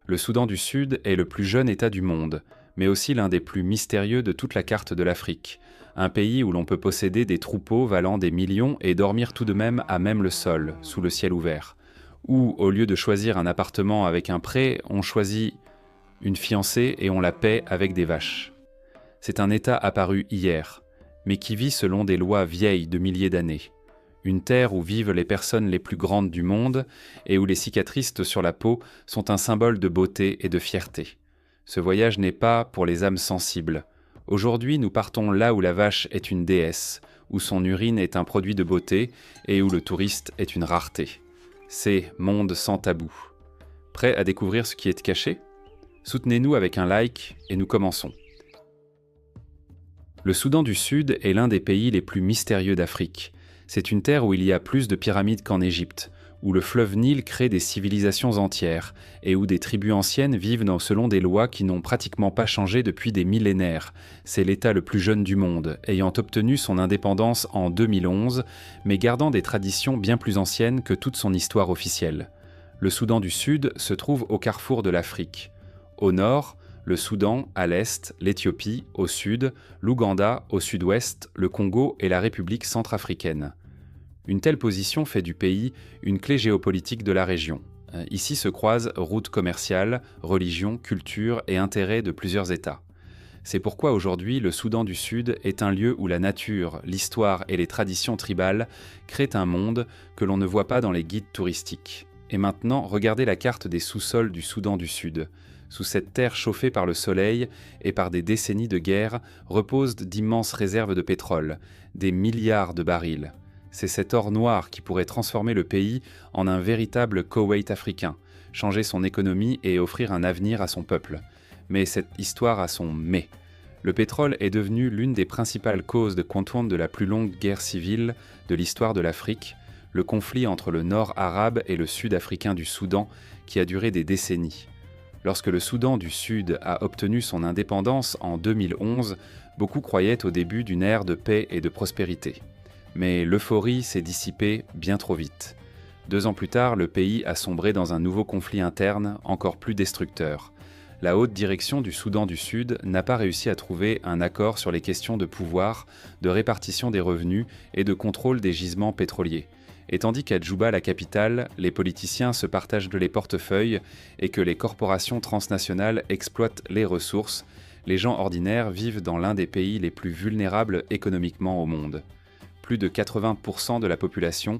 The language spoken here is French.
Le Soudan du Sud est le plus jeune État du monde, mais aussi l'un des plus mystérieux de toute la carte de l'Afrique. Un pays où l'on peut posséder des troupeaux valant des millions et dormir tout de même le sol, sous le ciel ouvert. Ou, au lieu de choisir un appartement avec un pré, on choisit une fiancée et on la paie avec des vaches. C'est un État apparu hier, mais qui vit selon des lois vieilles de milliers d'années. Une terre où vivent les personnes les plus grandes du monde et où les cicatrices sur la peau sont un symbole de beauté et de fierté. Ce voyage n'est pas pour les âmes sensibles. Aujourd'hui, nous partons là où la vache est une déesse, où son urine est un produit de beauté et où le touriste est une rareté. C'est Monde sans tabou. Prêt à découvrir ce qui est caché ? Soutenez-nous avec un like et nous commençons. Le Soudan du Sud est l'un des pays les plus mystérieux d'Afrique. C'est une terre où il y a plus de pyramides qu'en Égypte, où le fleuve Nil crée des civilisations entières, et où des tribus anciennes vivent selon des lois qui n'ont pratiquement pas changé depuis des millénaires. C'est l'État le plus jeune du monde, ayant obtenu son indépendance en 2011, mais gardant des traditions bien plus anciennes que toute son histoire officielle. Le Soudan du Sud se trouve au carrefour de l'Afrique. Au nord, le Soudan, à l'est, l'Éthiopie, au sud, l'Ouganda, au sud-ouest, le Congo et la République centrafricaine. Une telle position fait du pays une clé géopolitique de la région. Ici se croisent routes commerciales, religion, culture et intérêts de plusieurs États. C'est pourquoi aujourd'hui le Soudan du Sud est un lieu où la nature, l'histoire et les traditions tribales créent un monde que l'on ne voit pas dans les guides touristiques. Et maintenant, regardez la carte des sous-sols du Soudan du Sud. Sous cette terre chauffée par le soleil et par des décennies de guerre reposent d'immenses réserves de pétrole, des milliards de barils. C'est cet or noir qui pourrait transformer le pays en un véritable Koweït africain, changer son économie et offrir un avenir à son peuple. Mais cette histoire a son « mais ». Le pétrole est devenu l'une des principales causes de contourne de la plus longue guerre civile de l'histoire de l'Afrique, le conflit entre le nord arabe et le sud africain du Soudan qui a duré des décennies. Lorsque le Soudan du Sud a obtenu son indépendance en 2011, beaucoup croyaient au début d'une ère de paix et de prospérité. Mais l'euphorie s'est dissipée bien trop vite. 2 ans plus tard, le pays a sombré dans un nouveau conflit interne encore plus destructeur. La haute direction du Soudan du Sud n'a pas réussi à trouver un accord sur les questions de pouvoir, de répartition des revenus et de contrôle des gisements pétroliers. Et tandis qu'à Djouba, la capitale, les politiciens se partagent les portefeuilles et que les corporations transnationales exploitent les ressources, les gens ordinaires vivent dans l'un des pays les plus vulnérables économiquement au monde. Plus de 80% de la population